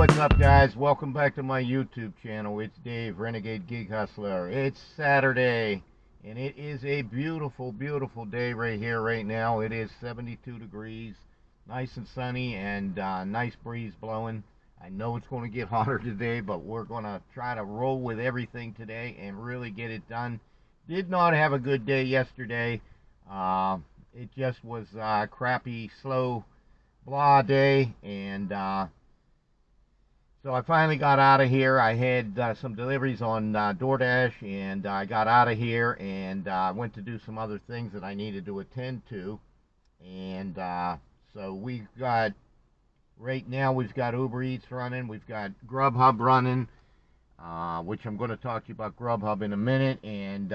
what's up, guys? Welcome back to my YouTube channel. It's Dave, Renegade Gig Hustler. It's Saturday, and it is a beautiful, beautiful day right here, right now. It is 72 degrees, nice and sunny, and nice breeze blowing. I know it's going to get hotter today, but we're going to try to roll with everything today and really get it done. Did not have a good day yesterday. It just was a crappy, slow, blah day, and so I finally got out of here. I had some deliveries on DoorDash, and I got out of here and went to do some other things that I needed to attend to. And so right now we've got Uber Eats running, we've got Grubhub running, which I'm going to talk to you about Grubhub in a minute, and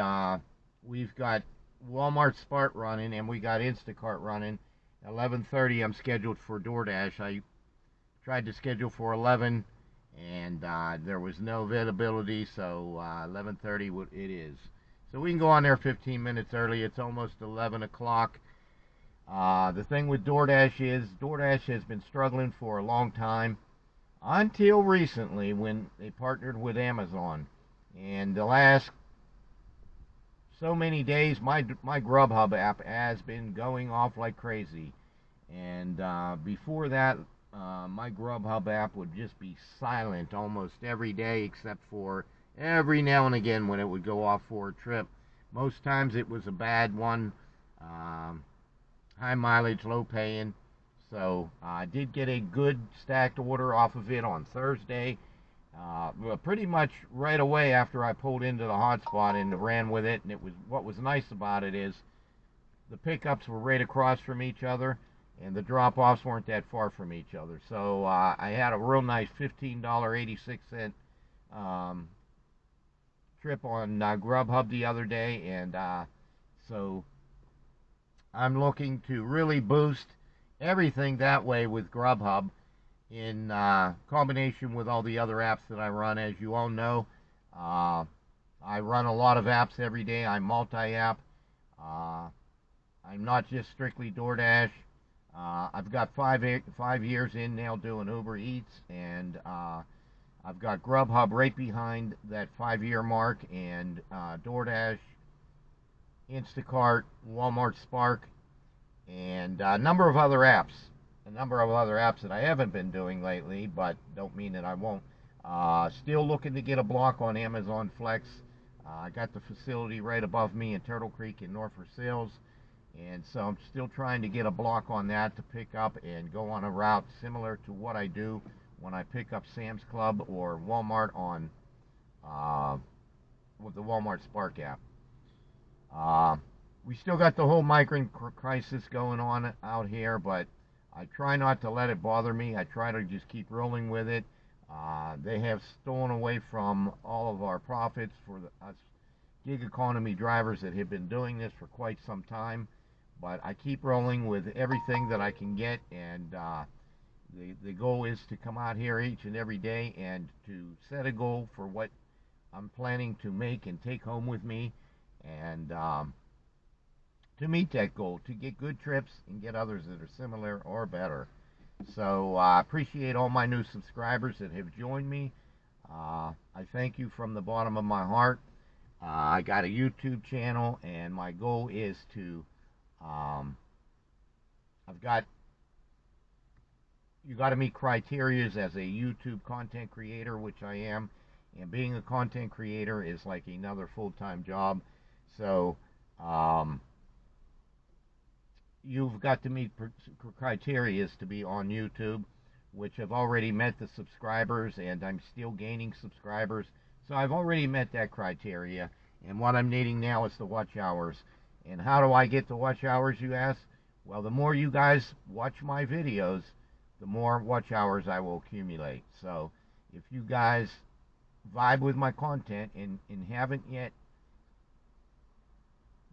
we've got Walmart Spark running, and we got Instacart running. 11:30 I'm scheduled for DoorDash. I tried to schedule for 11, and there was no availability, so 11:30 it is. So we can go on there 15 minutes early. It's almost 11 o'clock. The thing with DoorDash is DoorDash has been struggling for a long time, until recently when they partnered with Amazon. And the last so many days, my Grubhub app has been going off like crazy. And before that, my Grubhub app would just be silent almost every day, except for every now and again when it would go off for a trip. Most times it was a bad one, high mileage, low paying. So I did get a good stacked order off of it on Thursday. Well, pretty much right away after I pulled into the hotspot and ran with it. And what was nice about it is the pickups were right across from each other, and the drop-offs weren't that far from each other. So I had a real nice $15.86 trip on Grubhub the other day, and so I'm looking to really boost everything that way with Grubhub in combination with all the other apps that I run. As you all know, I run a lot of apps every day. I'm multi-app. I'm not just strictly DoorDash. I've got 5 years in now doing Uber Eats, and I've got Grubhub right behind that 5-year mark, and DoorDash, Instacart, Walmart Spark, and a number of other apps. A number of other apps that I haven't been doing lately, but don't mean that I won't. Still looking to get a block on Amazon Flex. I got the facility right above me in Turtle Creek in North Versailles, and so I'm still trying to get a block on that to pick up and go on a route similar to what I do when I pick up Sam's Club or Walmart on with the Walmart Spark app. We still got the whole migrant crisis going on out here, but I try not to let it bother me. I try to just keep rolling with it. They have stolen away from all of our profits for us gig economy drivers that have been doing this for quite some time. But I keep rolling with everything that I can get, and the goal is to come out here each and every day and to set a goal for what I'm planning to make and take home with me, and to meet that goal, to get good trips and get others that are similar or better. So I appreciate all my new subscribers that have joined me. I thank you from the bottom of my heart. I got a YouTube channel, and my goal is to you got to meet criteria as a YouTube content creator, which I am, and being a content creator is like another full-time job. So you've got to meet criteria to be on YouTube, which I've already met the subscribers, and I'm still gaining subscribers. So I've already met that criteria, and what I'm needing now is the watch hours. And how do I get the watch hours, you ask? Well, the more you guys watch my videos, the more watch hours I will accumulate. So if you guys vibe with my content and haven't yet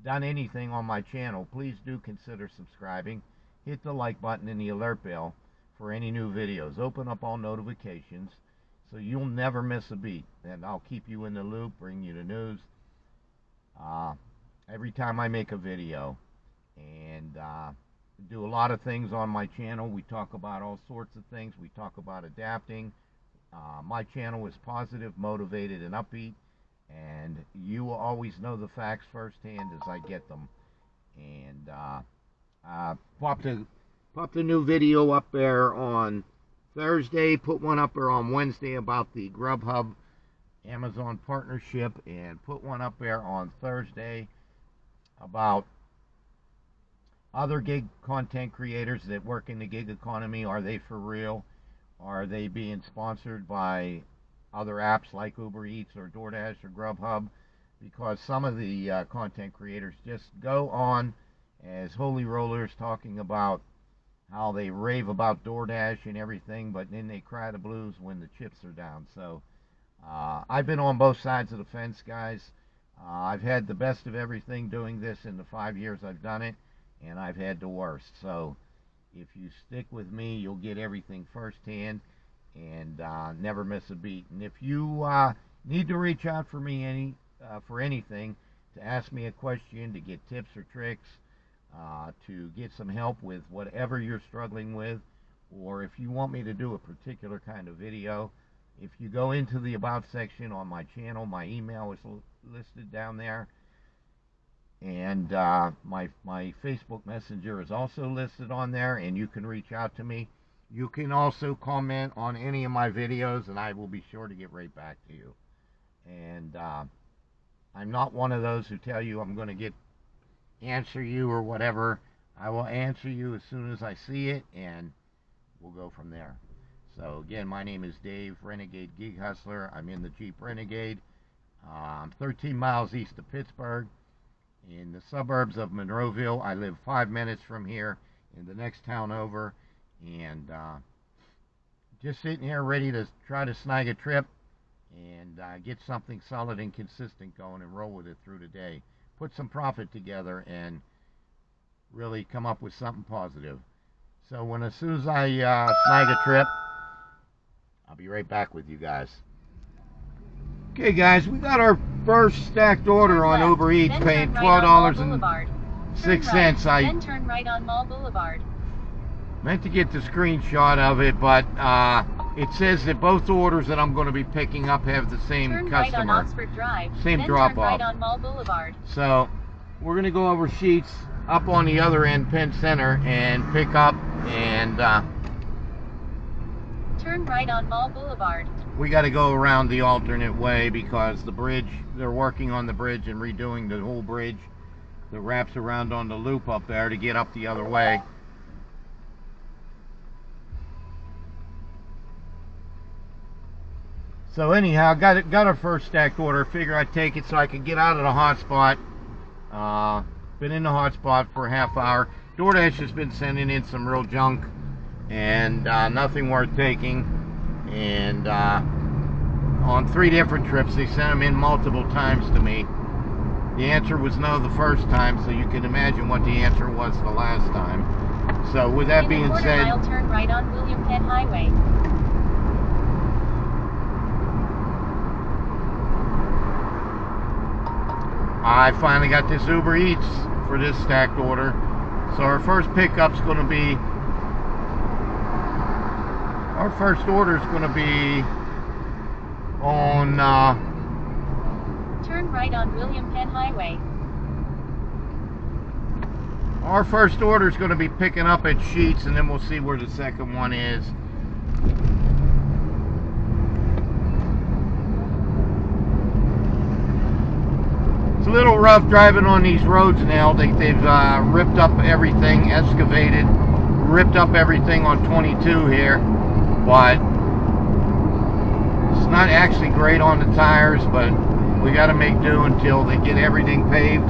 done anything on my channel, please do consider subscribing. Hit the like button and the alert bell for any new videos. Open up all notifications so you'll never miss a beat, and I'll keep you in the loop, bring you the news every time I make a video. And do a lot of things on my channel. We talk about all sorts of things. We talk about adapting, My channel is positive, motivated, and upbeat, and you will always know the facts firsthand as I get them. And popped a new video up there on Thursday, put one up there on Wednesday about the Grubhub Amazon partnership, and put one up there on Thursday about other gig content creators that work in the gig economy. Are they for real? Are they being sponsored by other apps like Uber Eats or DoorDash or Grubhub? Because some of the content creators just go on as holy rollers talking about how they rave about DoorDash and everything, but then they cry the blues when the chips are down. So I've been on both sides of the fence, guys. I've had the best of everything doing this in the 5 years I've done it, and I've had the worst. So if you stick with me, you'll get everything firsthand and never miss a beat. And if you need to reach out for me for anything, to ask me a question, to get tips or tricks, to get some help with whatever you're struggling with, or if you want me to do a particular kind of video, if you go into the About section on my channel, my email is listed down there, and my Facebook Messenger is also listed on there, and you can reach out to me. You can also comment on any of my videos, and I will be sure to get right back to you. And I'm not one of those who tell you I'm going to answer you or whatever. I will answer you as soon as I see it, and we'll go from there. So again, my name is Dave, Renegade Gig Hustler. I'm in the Jeep Renegade. I'm 13 miles east of Pittsburgh, in the suburbs of Monroeville. I live 5 minutes from here, in the next town over, and just sitting here ready to try to snag a trip and get something solid and consistent going and roll with it through the day. Put some profit together and really come up with something positive. So as soon as I snag a trip, I'll be right back with you guys. Okay, guys, we got our first stacked order on Uber Eats, paying $12.06. Then turn right on Mall Boulevard. Meant to get the screenshot of it, but it says that both orders that I'm going to be picking up have the same turn customer, right on Oxford Drive. same then drop turn off. Right on Mall Boulevard. So we're going to go over Sheetz up on the other end, Penn Center, and pick up, and turn right on Mall Boulevard. We got to go around the alternate way because the bridge, they're working on the bridge and redoing the whole bridge that wraps around on the loop up there to get up the other way. So anyhow, got our first stacked order. Figure I'd take it so I could get out of the hot spot. Been in the hot spot for a half hour. DoorDash has been sending in some real junk and nothing worth taking. And on 3 different trips, they sent them in multiple times to me. The answer was no the first time, so you can imagine what the answer was the last time. So with that being said, mile, turn right on William Penn Highway. I finally got this Uber Eats for this stacked order. So our first pickup's going to be, our first order is going to be on turn right on William Penn Highway. Our first order is going to be picking up at Sheetz, and then we'll see where the second one is. It's a little rough driving on these roads now. They've ripped up everything, excavated, ripped up everything on 22 here, but it's not actually great on the tires, but we got to make do until they get everything paved.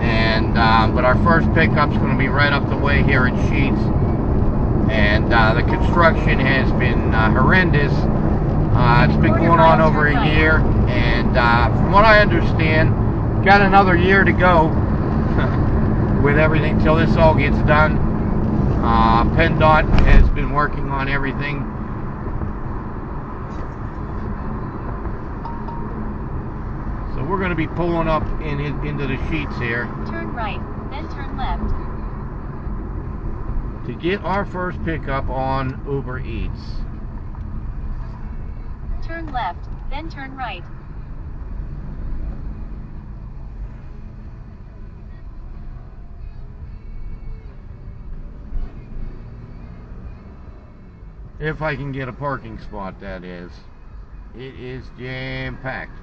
And but our first pickup's going to be right up the way here at Sheetz, and the construction has been horrendous. It's been going on over a year, and from what I understand, got another year to go with everything till this all gets done. PennDOT has been working on everything. So we're going to be pulling up into the Sheetz here. Turn right, then turn left. To get our first pickup on Uber Eats. Turn left, then turn right. If I can get a parking spot, that is. It is jam-packed.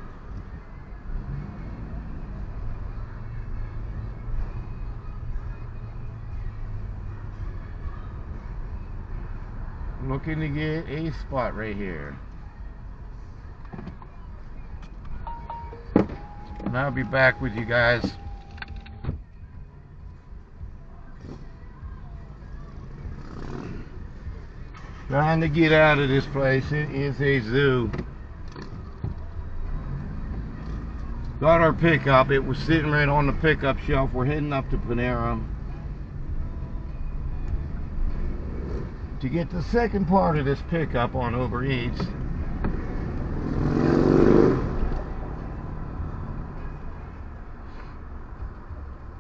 Looking to get a spot right here. And I'll be back with you guys. Trying to get out of this place. It is a zoo. Got our pickup. It was sitting right on the pickup shelf. We're heading up to Panera to get the second part of this pickup on Uber Eats.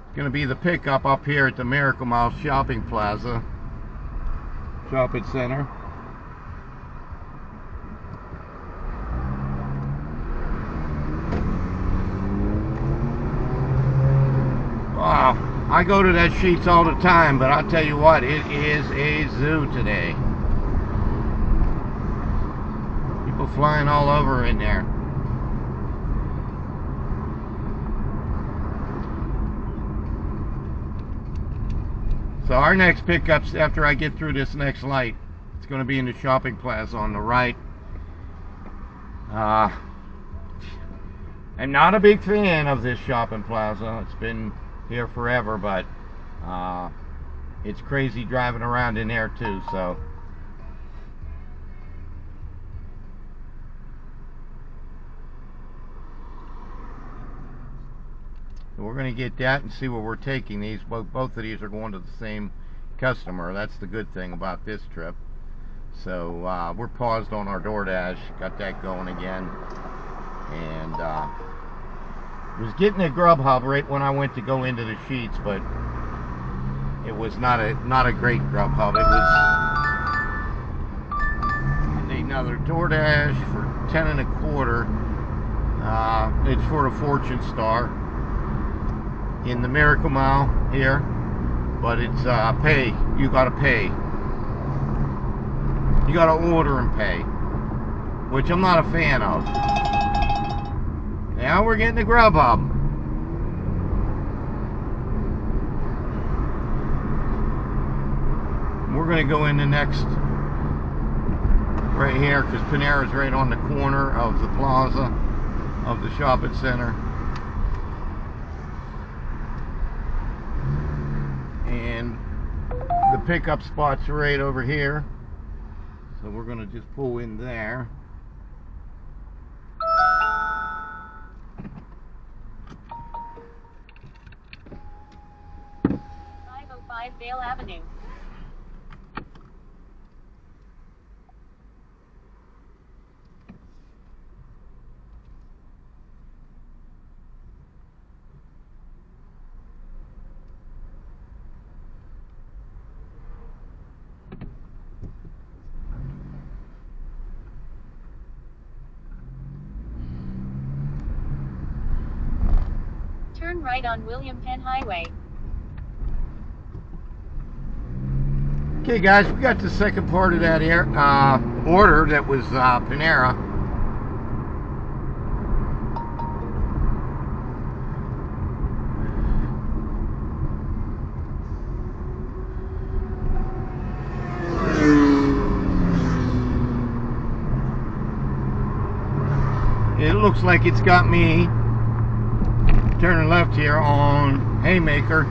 It's going to be the pickup up here at the Miracle Mile Shopping Plaza. Shopping center. Wow, I go to that Sheetz all the time, but I'll tell you what, it is a zoo today. People flying all over in there. So our next pickup's after I get through this next light. It's going to be in the shopping plaza on the right. I'm not a big fan of this shopping plaza. It's been here forever, but it's crazy driving around in there too. So we're going to get that and see where we're taking these. Both of these are going to the same customer. That's the good thing about this trip. So we're paused on our DoorDash. Got that going again. And was getting a Grubhub right when I went to go into the Sheetz, but it was not a great Grubhub. It was another DoorDash for $10.25. It's for the Fortune Star in the Miracle Mile here, but it's pay. You gotta pay. You gotta order and pay, which I'm not a fan of. Now we're getting the Grubhub. We're gonna go in the next right here because Panera's right on the corner of the plaza of the shopping center. And the pickup spot's right over here, so we're going to just pull in there. Vale Avenue. Turn right on William Penn Highway. Okay guys, we got the second part of that order that was Panera. It looks like it's got me turning left here on Haymaker.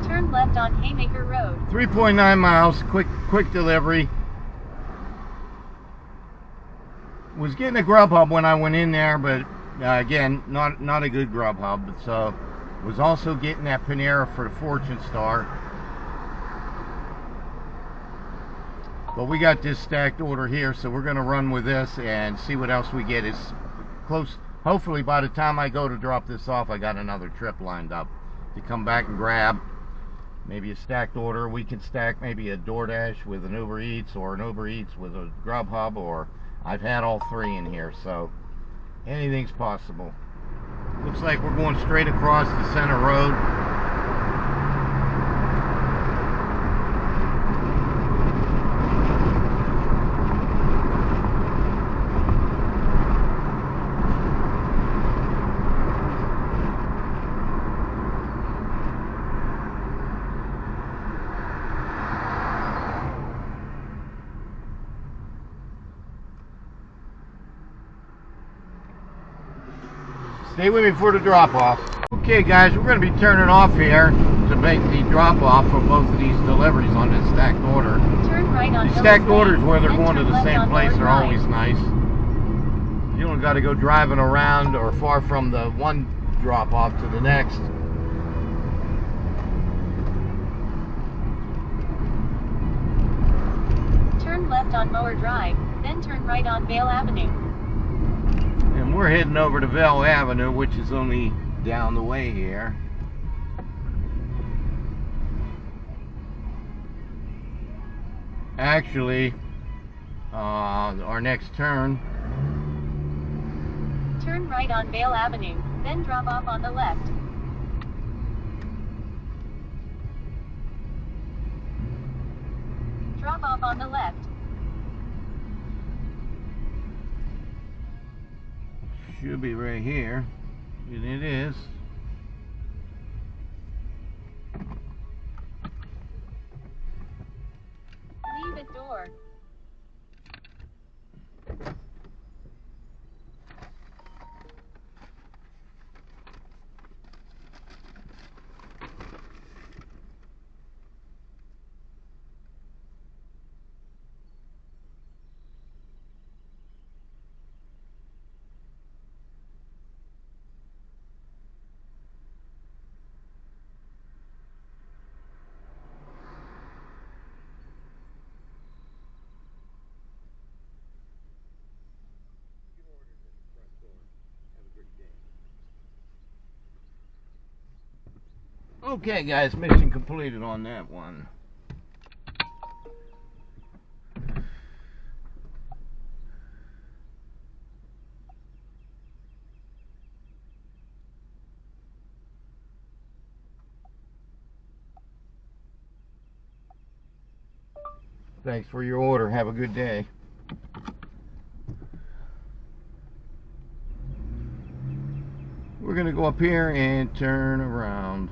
Turn left on Haymaker Road. 3.9 miles, quick delivery. Was getting a Grubhub when I went in there, but again, not a good Grubhub. So was also getting that Panera for the Fortune Star. But we got this stacked order here, so we're going to run with this and see what else we get. It's close. Hopefully by the time I go to drop this off, I got another trip lined up to come back and grab. Maybe a stacked order. We can stack maybe a DoorDash with an Uber Eats, or an Uber Eats with a Grubhub, or I've had all three in here, so anything's possible. Looks like we're going straight across the center road. Stay with me for the drop-off. Okay guys, we're going to be turning off here to make the drop-off for both of these deliveries on this stacked order. Turn right on These stacked orders where they're then going to turn the left same on place Miller are Drive. always nice. You don't got to go driving around or far from the one drop-off to the next. Turn left on Mower Drive, then turn right on Vale Avenue. And we're heading over to Vale Avenue, which is only down the way here. Actually, our next turn. Turn right on Vale Avenue, then drop off on the left. Drop off on the left. Should be right here. And it is. Leave at door. Okay guys, mission completed on that one. Thanks for your order. Have a good day. We're going to go up here and turn around.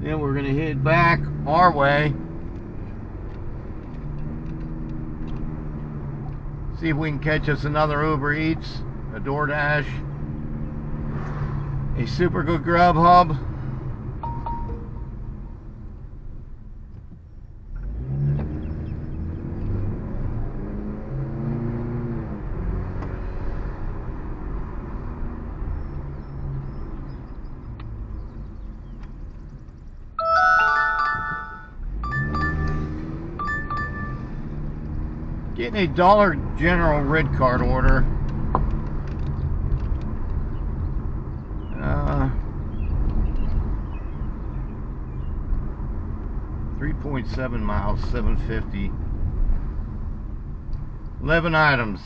Then we're going to head back our way. See if we can catch us another Uber Eats, a DoorDash, a Super Good Grubhub. Getting a Dollar General red card order. 3.7 miles, 750. 11 items.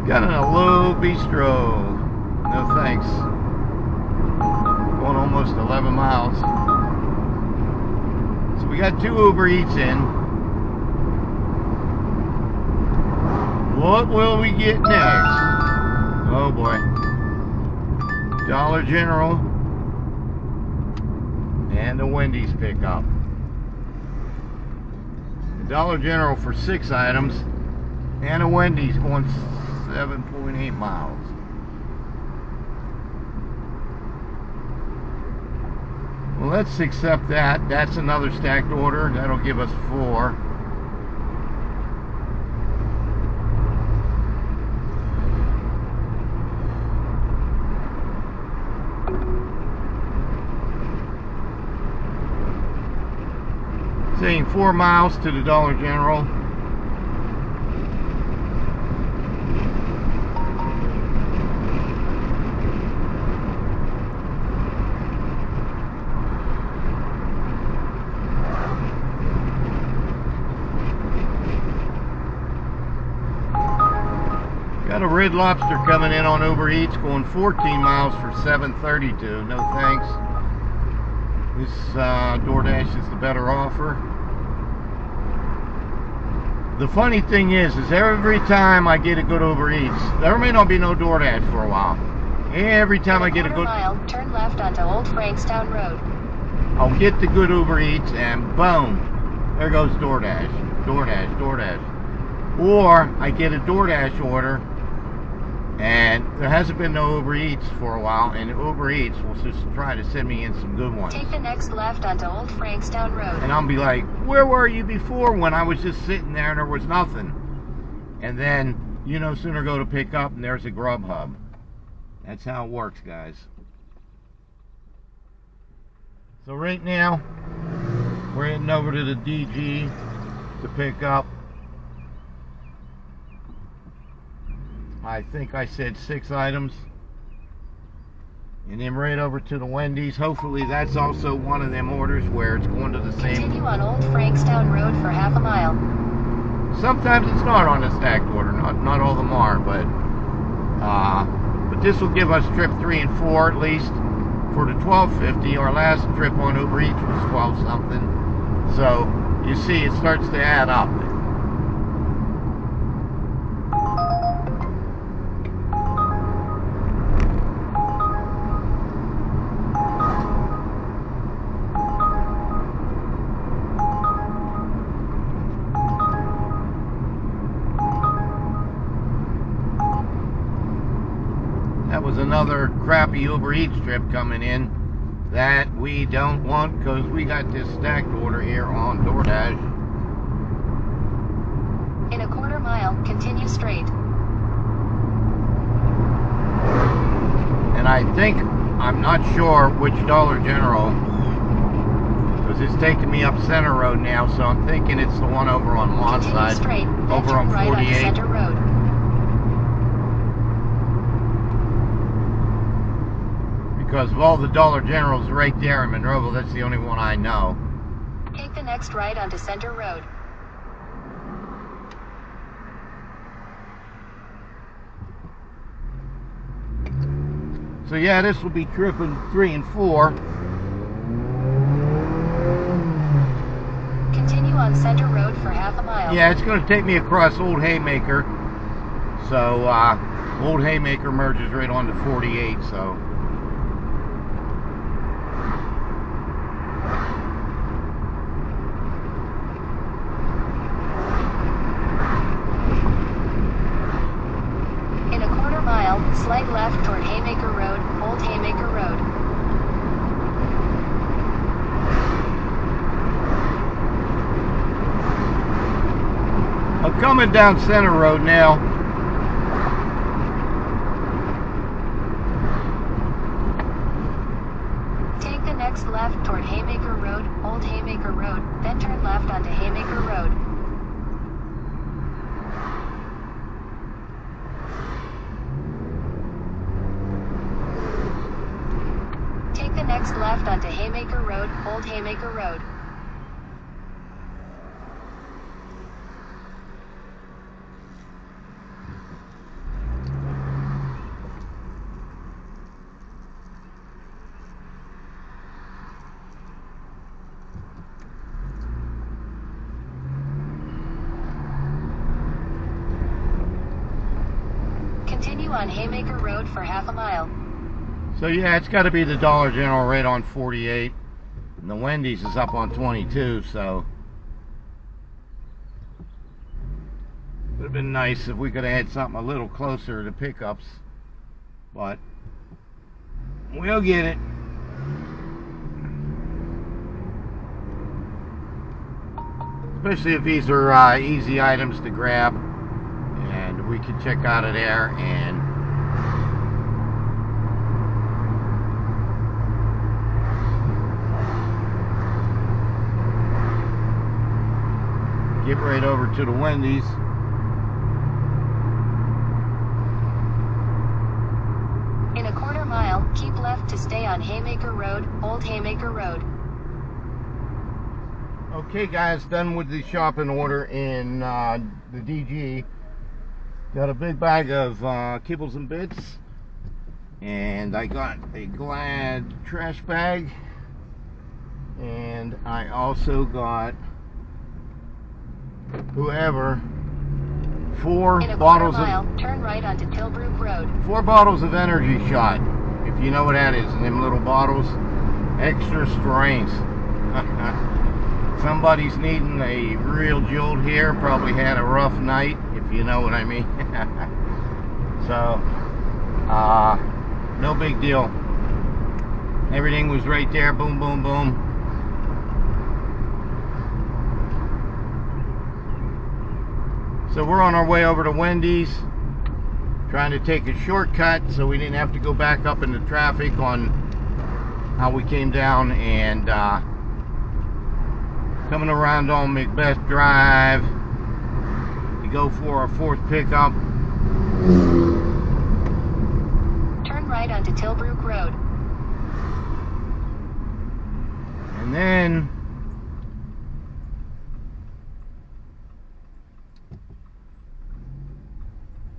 Got an Hello Bistro. No thanks. Going almost 11 miles. So we got 2 Uber Eats in. What will we get next? Oh boy. Dollar General and the Wendy's pickup. The Dollar General for 6 items and a Wendy's going 7.8 miles. Well, let's accept that. That's another stacked order. That'll give us 4. Saying 4 miles to the Dollar General. Got a Red Lobster coming in on Uber Eats going 14 miles for $7.32. No thanks. This DoorDash is the better offer. The funny thing is every time I get a good Uber Eats, there may not be no DoorDash for a while. Every time I get a good mile, turn left onto Old Frankstown Road. I'll get the good Uber Eats and boom, there goes DoorDash, DoorDash, DoorDash. Or I get a DoorDash order and there hasn't been no Uber Eats for a while, and Uber Eats will just try to send me in some good ones. Take the next left onto Old Frankstown Road. And I'll be like, where were you before when I was just sitting there and there was nothing? And then, you no sooner go to pick up and there's a Grubhub. That's how it works, guys. So right now, we're heading over to the DG to pick up, I think I said 6 items. And then right over to the Wendy's. Hopefully that's also one of them orders where it's going to the same. Continue on Old Frankstown Road for half a mile. Sometimes it's not on a stacked order. Not all of them are, but this will give us trip 3 and 4 at least for the $12.50. Our last trip on Uber Eats was 12 something. So you see it starts to add up. That was another crappy Uber Eats trip coming in that we don't want because we got this stacked order here on DoorDash. In a quarter mile, continue straight. And I think, I'm not sure which Dollar General, because it's taking me up Center Road now, so I'm thinking it's the one over on one side, straight, over on right 48. on Center Road. Because of all the Dollar Generals right there in Monroeville, that's the only one I know. Take the next right onto Center Road. So yeah, this will be trip 3 and 4. Continue on Center Road for half a mile. Yeah, it's going to take me across Old Haymaker. So Old Haymaker merges right onto 48. So. Slight left toward Haymaker Road, Old Haymaker Road. I'm coming down Center Road now. Take the next left toward Haymaker Road, Old Haymaker Road, then turn left onto Haymaker Road. The next left onto Haymaker Road, Old Haymaker Road. Continue on Haymaker Road for half a mile. So yeah, it's got to be the Dollar General right on 48. And the Wendy's is up on 22, so. Would have been nice if we could have had something a little closer to pickups. But we'll get it. especially if these are easy items to grab, and we can check out of there and get right over to the Wendy's. In a quarter mile, keep left to stay on Haymaker Road, Old Haymaker Road. Okay guys, done with the shopping order in the DG. Got a big bag of kibbles and bits, and I got a Glad trash bag, and I also got whoever 4 In a bottles quarter mile, of turn right onto Tilbrook Road. 4 bottles of Energy Shot, if you know what that is, in them little bottles, extra strength. Somebody's needing a real jolt here, probably had a rough night, if you know what I mean. So no big deal, everything was right there, boom boom boom. So we're on our way over to Wendy's, trying to take a shortcut so we didn't have to go back up into traffic on how we came down, and coming around on Macbeth Drive to go for our 4th pickup. Turn right onto Tilbrook Road. And then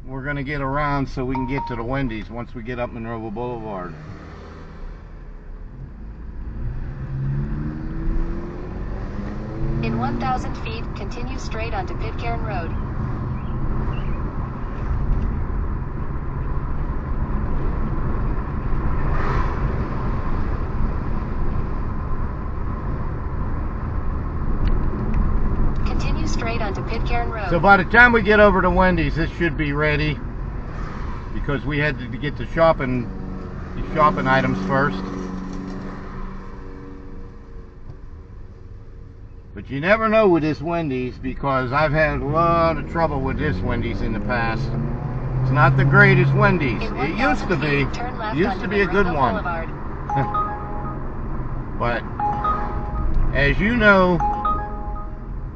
we're going to get around so we can get to the Wendy's once we get up Monroeville Boulevard. In 1,000 feet, continue straight onto Pitcairn Road. Continue straight onto Pitcairn Road. So by the time we get over to Wendy's, this should be ready, because we had to get the shopping items first. But you never know with this Wendy's, because I've had a lot of trouble with this Wendy's in the past. It's not the greatest Wendy's. It used to be. It used to be a good one. But as you know,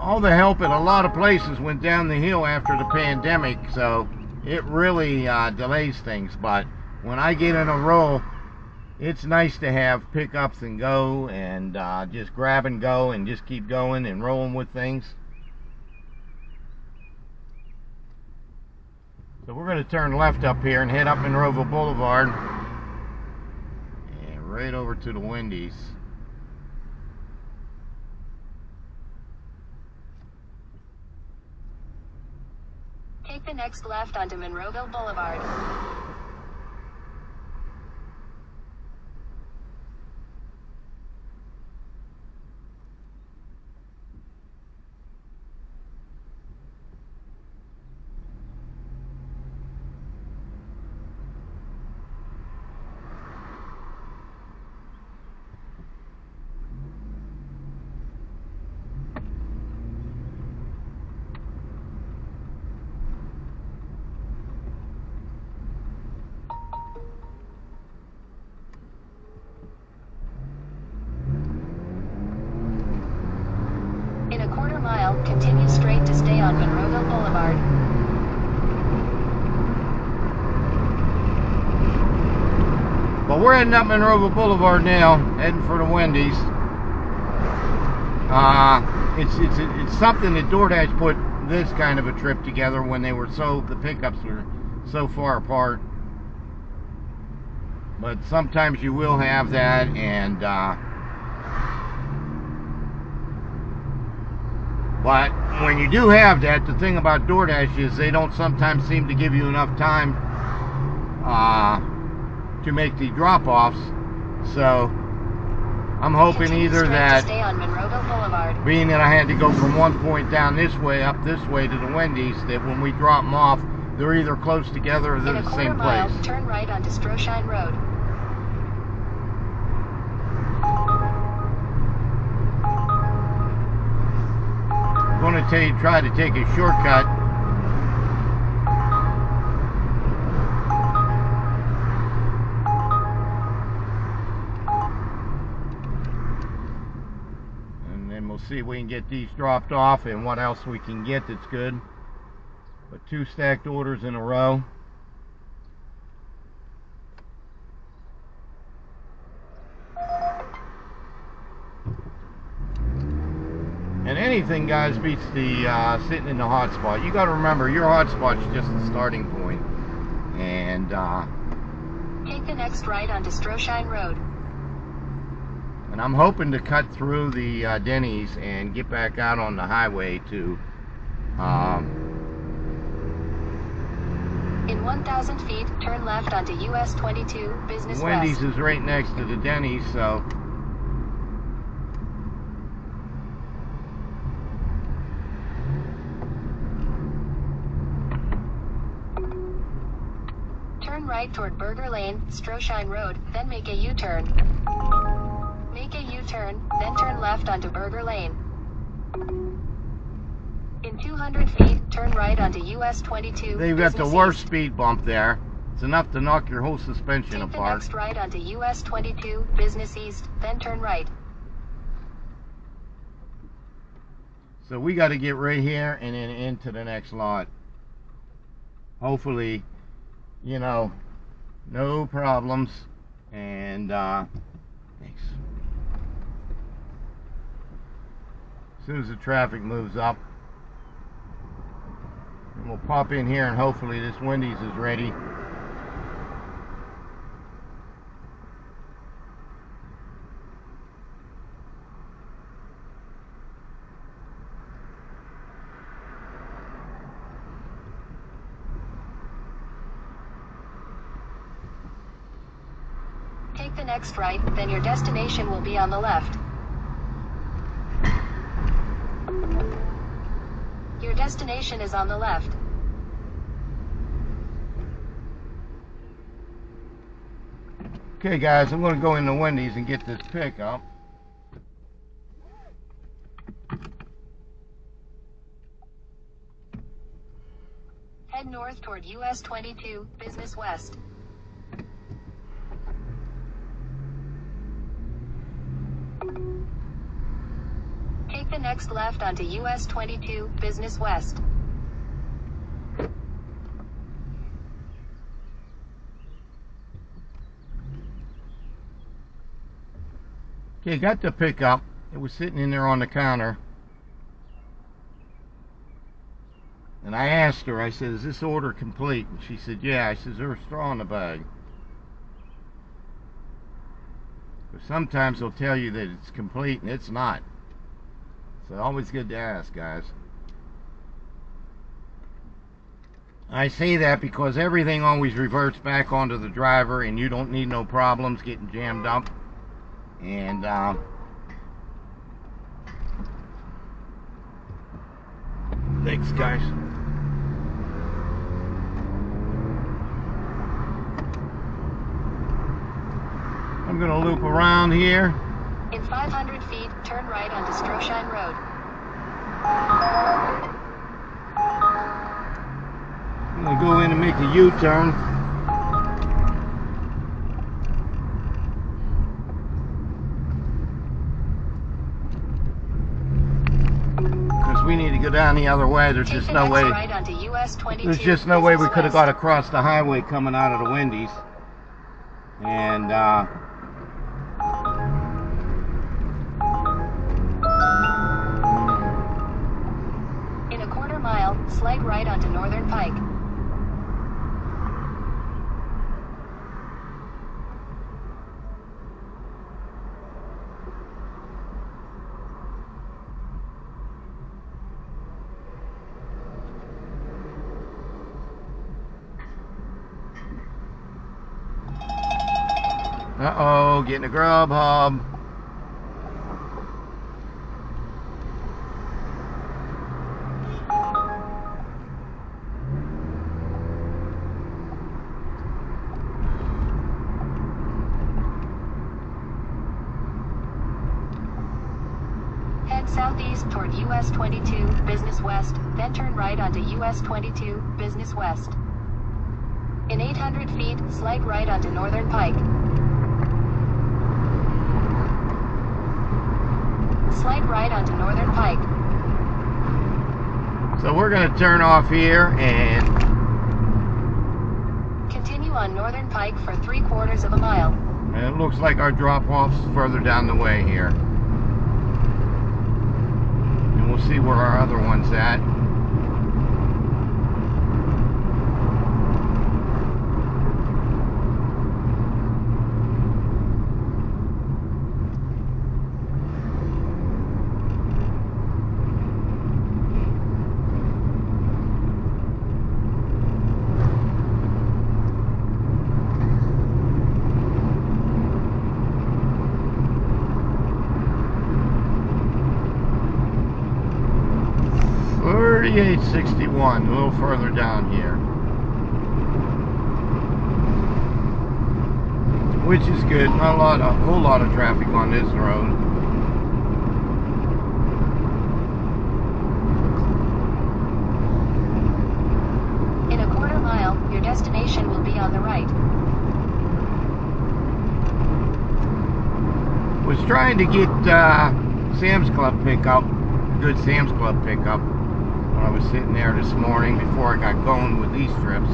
all the help at a lot of places went down the hill after the pandemic, so it really delays things. But when I get in a roll, it's nice to have pickups and go, and just grab and go and just keep going and rolling with things. So we're going to turn left up here and head up Monroeville Boulevard and right over to the Wendy's. Take the next left onto Monroeville Boulevard. In a quarter mile, continue straight to stay on Monroeville Boulevard. Well, we're heading up Monroeville Boulevard now, heading for the Wendy's. It's something that DoorDash put this kind of a trip together when they were the pickups were so far apart. But sometimes you will have that, and but when you do have that, the thing about DoorDash is they don't sometimes seem to give you enough time to make the drop-offs. So I'm hoping Continue either straight that, to stay on Monroeville Boulevard. being that I had to go from one point down this way, up this way to the Wendy's, that when we drop them off, they're either close together or they're In a the quarter same mile, place. turn right onto Stroshine Road. I'm going to try to take a shortcut. And then we'll see if we can get these dropped off and what else we can get that's good. But 2 stacked orders in a row. And anything, guys, beats the sitting in the hot spot. You got to remember, your hot spot's just the starting point. And take the next right onto Stroshine Road. And I'm hoping to cut through the Denny's and get back out on the highway to. In 1,000 feet, turn left onto US 22 Business Wendy's West. is right next to the Denny's, so. Turn right toward Burger Lane, Stroshine Road, then make a U-turn. Make a U-turn, then turn left onto Burger Lane. In 200 feet, turn right onto US 22. They've got the Business worst East. speed bump there. It's enough to knock your whole suspension Take the apart. next right onto US 22, Business East, then turn right. So we got to get right here and then into the next lot. Hopefully, you know, no problems. And thanks. As soon as the traffic moves up, and we'll pop in here and hopefully this Wendy's is ready. Take the next right, then your destination will be on the left. Your destination is on the left. Okay guys, I'm going to go into Wendy's and get this pickup. Head north toward US 22, Business West. Take the next left onto US 22, Business West. Okay, got the pickup. It was sitting in there on the counter. And I asked her, I said, is this order complete? And she said, yeah. I said, is there a straw in the bag? But sometimes they'll tell you that it's complete and it's not. So always good to ask, guys. I say that because everything always reverts back onto the driver and you don't need no problems getting jammed up. And thanks, guys. I'm gonna loop around here. In 500 feet, turn right onto Stroshine Road. I'm gonna go in and make a U-turn. Because we need to go down the other way. There's just no way. Right onto US 22, There's just no way we Business could have West. got across the highway coming out of the Wendy's. And In a quarter mile, slide right onto Northern Pike. uh-oh, getting a grub hub. Head northeast toward US 22, business west, then turn right onto US 22, business west. In 800 feet, slide right onto Northern Pike. Slide right onto Northern Pike. So we're going to turn off here and continue on Northern Pike for 3/4 of a mile. And it looks like our drop-off's further down the way here. And we'll see where our other one's at. $38.61, a little further down here, which is good. Not a whole lot of traffic on this road. In a 1/4 mile, your destination will be on the right. Was trying to get Sam's Club pickup, good Sam's Club pickup. I was sitting there this morning before I got going with these trips.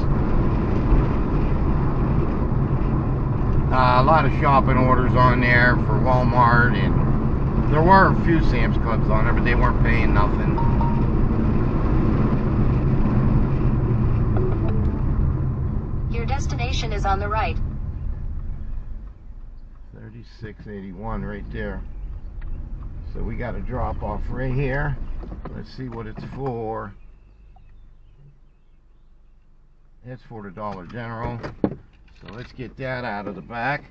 A lot of shopping orders on there for Walmart, and there were a few Sam's Clubs on there, but they weren't paying nothing. Your destination is on the right. 36.81 right there. So we got a drop off right here. Let's see what it's for. It's for the Dollar General. So let's get that out of the back.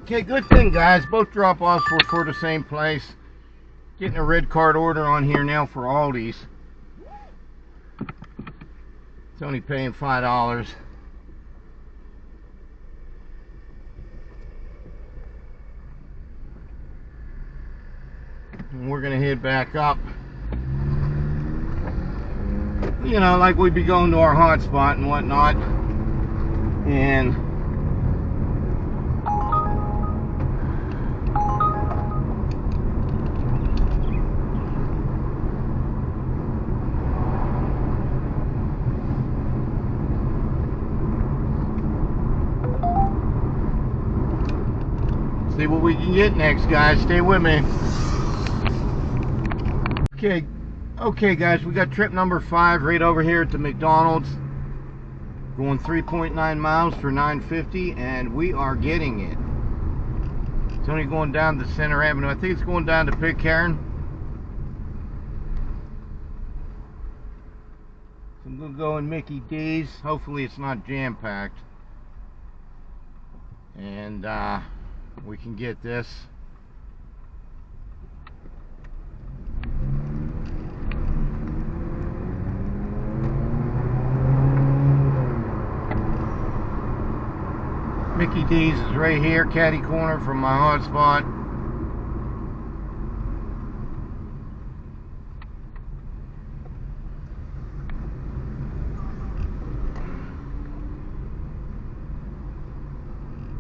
Okay, good thing, guys. Both drop-offs were for the same place. Getting a red card order on here now for Aldi's. It's only paying $5. And we're gonna head back up. You know, like we'd be going to our hot spot and whatnot. And See what we can get next, guys. Stay with me. Okay, guys, we got trip number 5 right over here at the McDonald's. Going 3.9 miles for $9.50, and we are getting it. It's only going down the Center Avenue. I think it's going down to Pitcairn. So I'm going to go in Mickey D's. Hopefully it's not jam-packed. And we can get this. Mickey D's is right here, catty corner from my hotspot.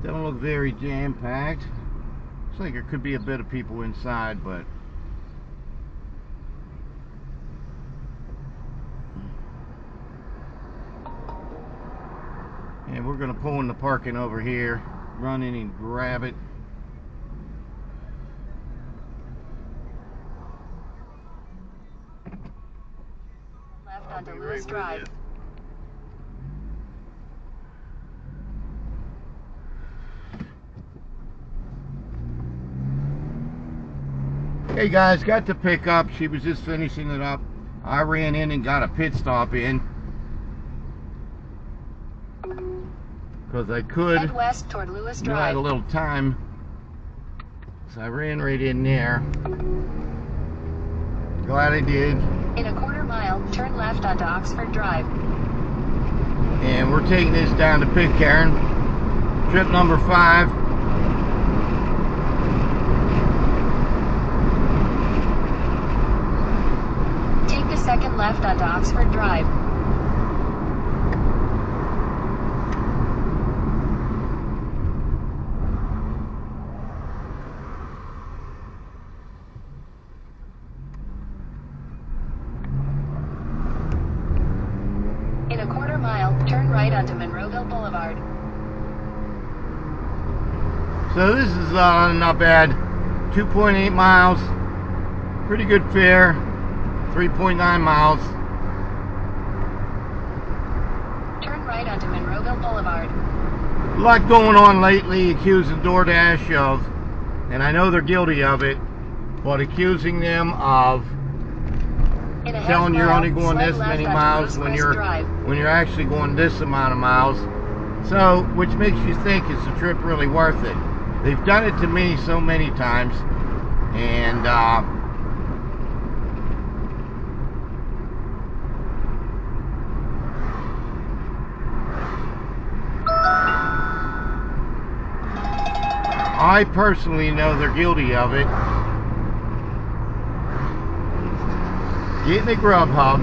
Don't look very jam-packed. Looks like there could be a bit of people inside, but and we're gonna pull in the parking over here, run in and grab it. Left onto Lewis Drive. Hey guys, got the pickup. She was just finishing it up. I ran in and got a pit stop in because I could. Head west toward Lewis I had Drive. a little time, so I ran right in there. Glad I did. In a quarter mile, turn left onto Oxford Drive. And we're taking this down to Pitcairn. Trip number 5. Take the second left onto Oxford Drive. In a quarter mile, turn right onto Monroeville Boulevard. So this is not bad. 2.8 miles. Pretty good fare. 3.9 miles. Turn right onto Monroeville Boulevard. A lot going on lately accusing DoorDash of, and I know they're guilty of it, but accusing them of In a half telling you're mile, only going slide this left many onto miles when Rosecrest Drive. you're actually going this amount of miles. So, which makes you think, is the trip really worth it? They've done it to me so many times, and I personally know they're guilty of it. Getting a Grubhub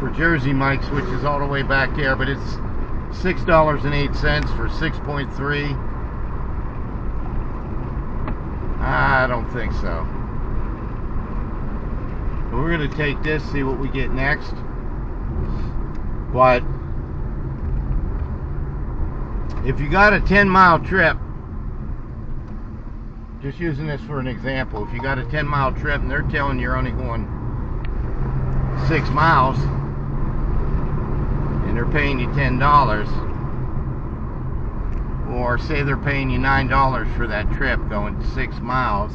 for Jersey Mike's, which is all the way back there, but it's $6.08 for 6.3. I don't think so. We're gonna take this, see what we get next. But if you got a 10-mile trip, just using this for an example, if you got a 10-mile trip and they're telling you're only going 6 miles and they're paying you $10, or say they're paying you $9 for that trip going 6 miles,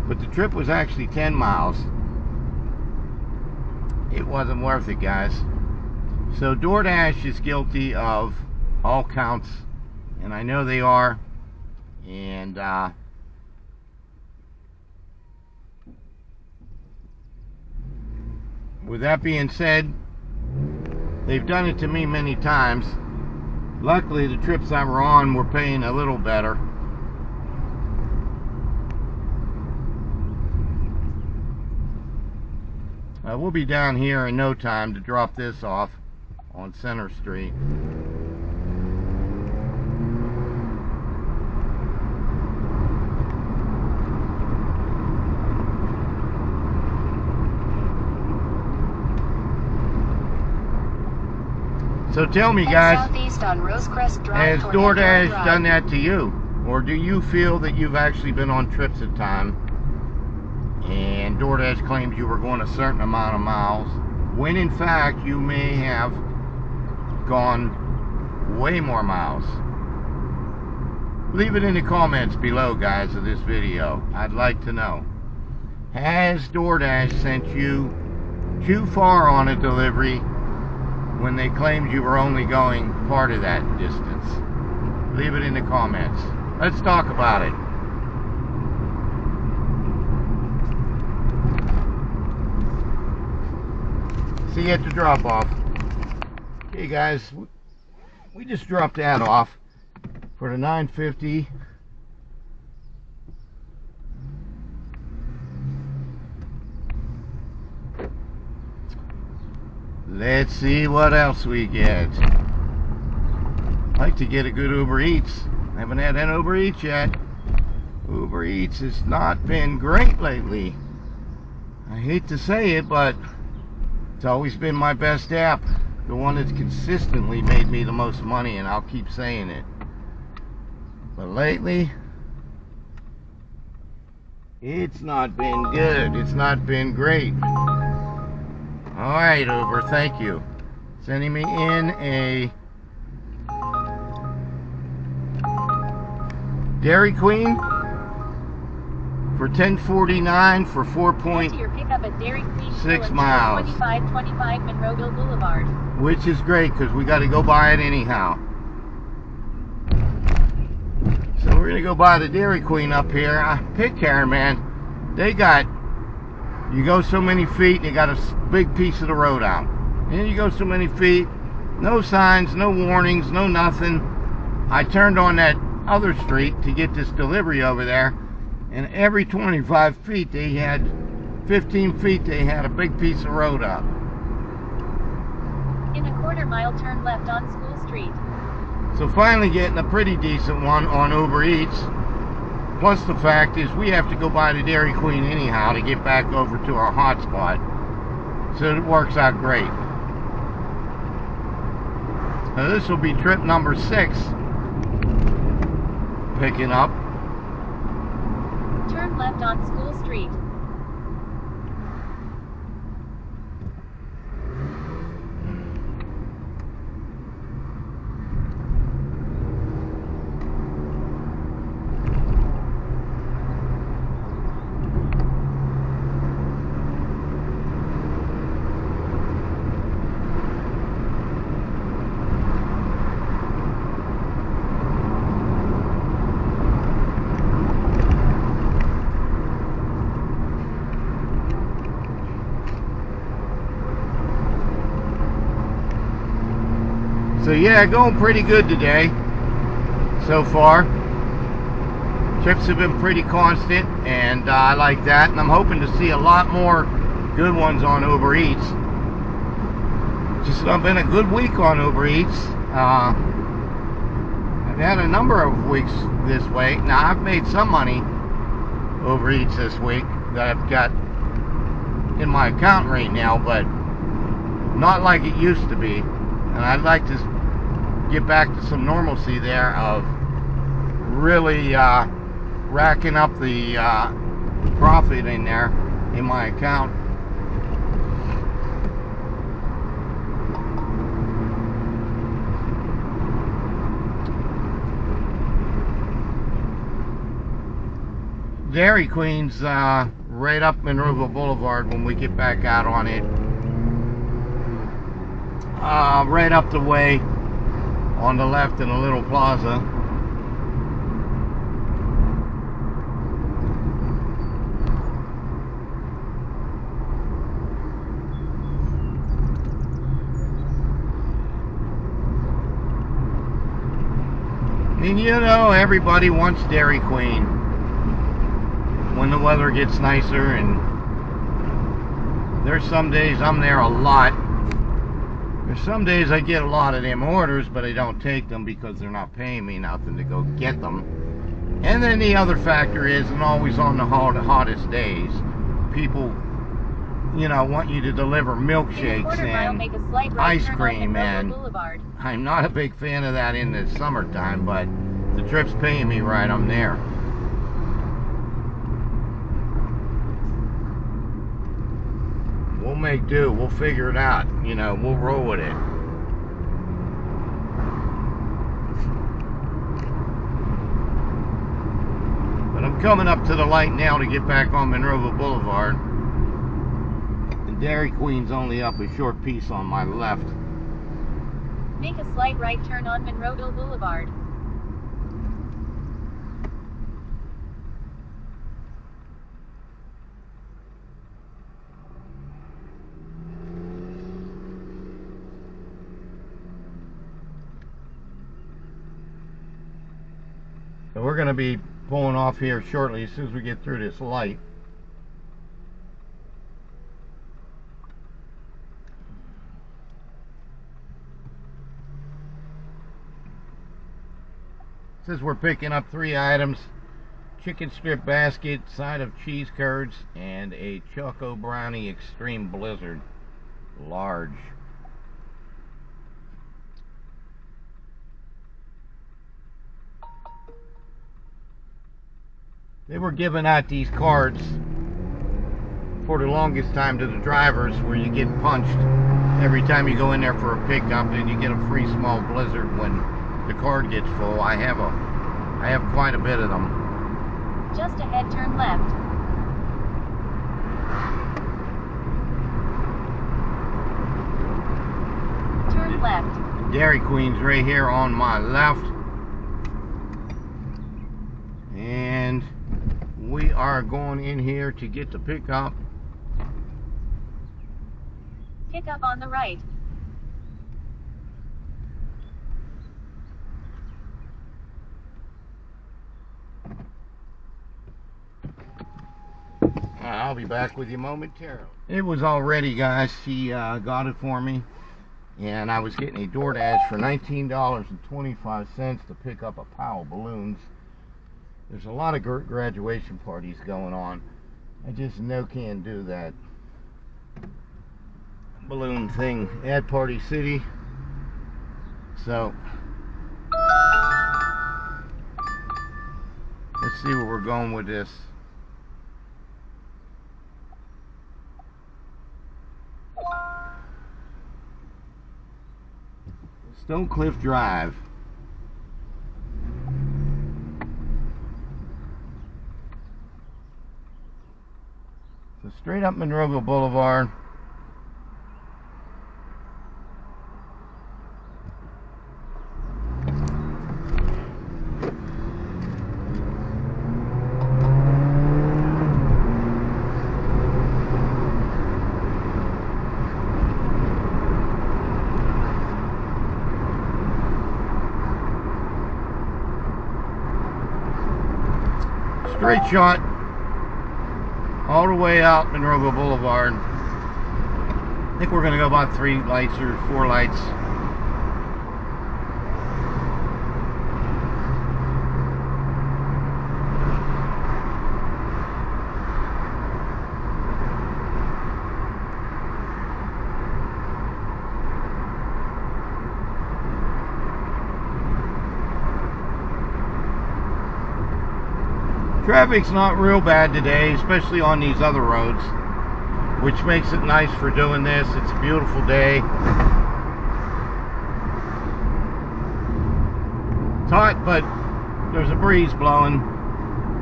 but the trip was actually 10 miles, it wasn't worth it, guys. So DoorDash is guilty of all counts, and I know they are. And with that being said, they've done it to me many times. Luckily, the trips I were on were paying a little better. We'll be down here in no time to drop this off on Center Street. So tell me, Head guys, southeast on Rosecrest Drive has toward DoorDash Headland done Drive. that to you? Or do you feel that you've actually been on trips at time and DoorDash claims you were going a certain amount of miles, when in fact you may have gone way more miles? Leave it in the comments below, guys, of this video. I'd like to know. Has DoorDash sent you too far on a delivery when they claimed you were only going part of that distance? Leave it in the comments. Let's talk about it. See you at the drop off. Okay, guys, we just dropped that off for the 950. Let's see what else we get. I'd like to get a good Uber Eats. I haven't had an Uber Eats yet. Uber Eats has not been great lately. I hate to say it, but it's always been my best app. The one that's consistently made me the most money, and I'll keep saying it. But lately, it's not been good. It's not been great. Alright, Uber, thank you. Sending me in a Dairy Queen for $10.49 for 4.6 to your pickup at Dairy Queen Grill at miles. 2525 Monroeville Boulevard. Which is great because we got to go buy it anyhow. So we're going to go buy the Dairy Queen up here. Pitcairn, man, they got, you go so many feet, they got a big piece of the road out. And you go so many feet, no signs, no warnings, no nothing. I turned on that other street to get this delivery over there, and every 25 feet they had 15 feet they had a big piece of road up. In a quarter-mile, turn left on School Street. So finally getting a pretty decent one on Uber Eats. Plus the fact is we have to go buy the Dairy Queen anyhow to get back over to our hotspot. So it works out great. Now this will be trip number 6 picking up. Turn left on School Street. So yeah, going pretty good today so far. Trips have been pretty constant, and I like that, and I'm hoping to see a lot more good ones on Uber Eats. Just been a good week on Uber Eats. I've had a number of weeks this way. Now I've made some money Uber Eats this week that I've got in my account right now, but not like it used to be. And I'd like to get back to some normalcy there of really racking up the profit in there in my account. Dairy Queen's right up Monroeville Boulevard when we get back out on it. Right up the way on the left in a little plaza. And you know, everybody wants Dairy Queen when the weather gets nicer, and there's some days I'm there a lot. There's some days I get a lot of them orders, but I don't take them because they're not paying me nothing to go get them. And then the other factor is, and always on the hottest days, people you know, want you to deliver In a milkshakes quarter mile, and make a slight right ice turn cream, on Monroeville and Boulevard. I'm not a big fan of that in the summertime, but the trip's paying me right, I'm there. We'll make do, we'll figure it out, you know, we'll roll with it. But I'm coming up to the light now to get back on Monroeville Boulevard. And Dairy Queen's only up a short piece on my left. Make a slight right turn on Monroeville Boulevard. So we're going to be pulling off here shortly as soon as we get through this light. Says we're picking up 3 items: chicken strip basket, side of cheese curds, and a Choco Brownie Extreme Blizzard large. They were giving out these cards for the longest time to the drivers, where you get punched every time you go in there for a pickup, and you get a free small blizzard when the card gets full. I have quite a bit of them. Just ahead, turn left. Turn left. Dairy Queen's right here on my left. And we are going in here to get the pickup. Pick up on the right. I'll be back with you momentarily. It was all ready, guys. She got it for me, and I was getting a DoorDash for $19.25 to pick up a pile of balloons. There's a lot of graduation parties going on. I just can do that balloon thing at Party City. So let's see where we're going with this. Stonecliff Drive. So straight up Monroeville Boulevard. Straight shot all the way out Monroeville Boulevard. I think we're going to go about 3 lights or 4 lights. Traffic's not real bad today, especially on these other roads, which makes it nice for doing this. It's a beautiful day. It's hot, but there's a breeze blowing,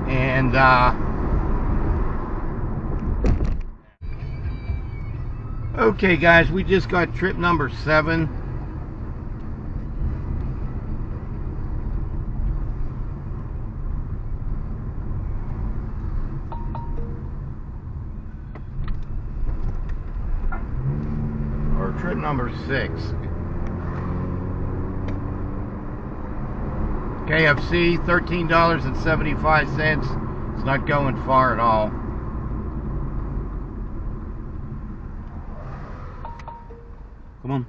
and okay guys, we just got trip number 7. Trip number 6. KFC, $13.75. It's not going far at all. Come on.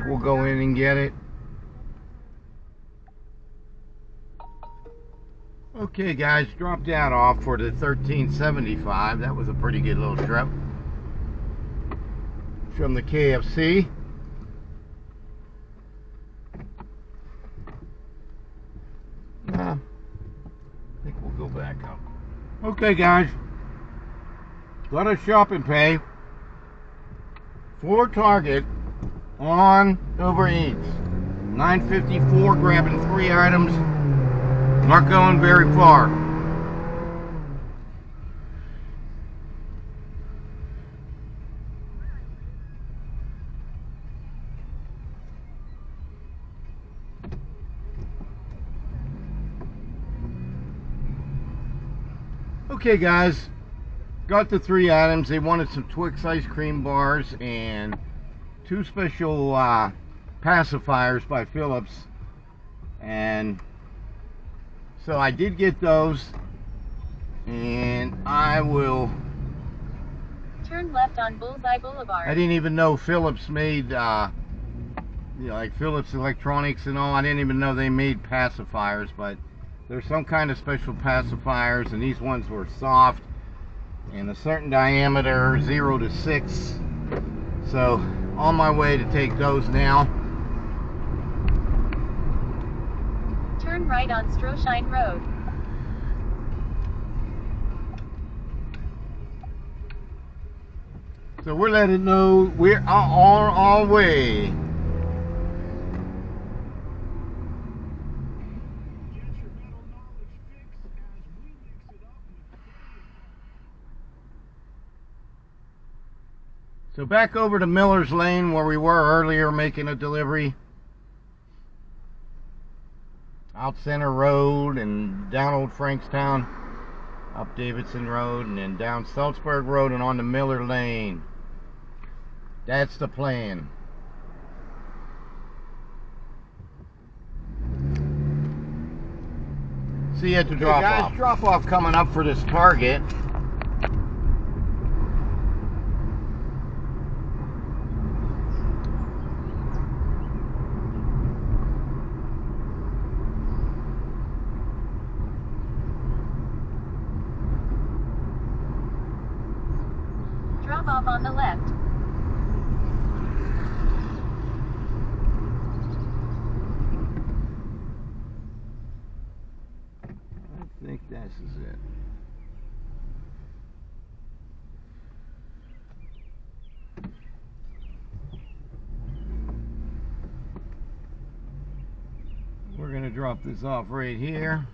think we'll go in and get it. Okay guys, dropped that off for the $13.75. That was a pretty good little trip from the KFC. I think we'll go back up. Okay guys, got a shopping pay for Target on Uber Eats. $9.54, grabbing 3 items. Not going very far. Okay guys, got the 3 items. They wanted some Twix ice cream bars and 2 special pacifiers by Philips, and so I did get those, and I will Turn left on Bullseye Boulevard. I didn't even know Philips made like Philips Electronics and all. I didn't even know they made pacifiers, but there's some kind of special pacifiers, and these ones were soft and a certain diameter, 0 to 6. So on my way to take those now. Turn right on Stroshine Road. So we're letting know we're on our way. So back over to Miller's Lane where we were earlier making a delivery. Out Center Road and down Old Frankstown, up Davidson Road, and then down Salzburg Road and on to Miller Lane. That's the plan. See you at the drop-off. Drop-off coming up for this Target. Drop off on the left. I think this is it. We're going to drop this off right here.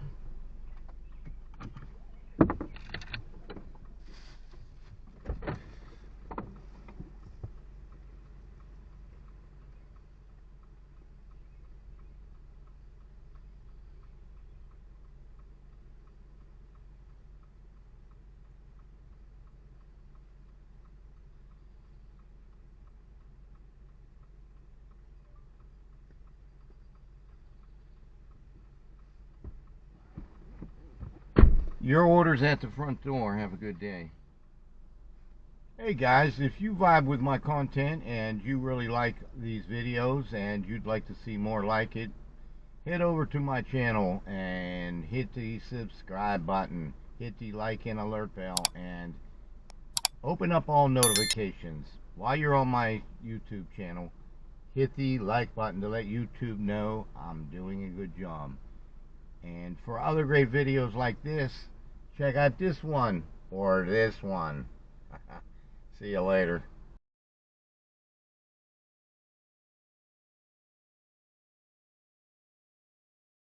Your order's at the front door. Have a good day. Hey guys, if you vibe with my content and you really like these videos and you'd like to see more like it, head over to my channel and hit the subscribe button, hit the like and alert bell, and open up all notifications. While you're on my YouTube channel, hit the like button to let YouTube know I'm doing a good job. And for other great videos like this, check out this one or this one. See you later.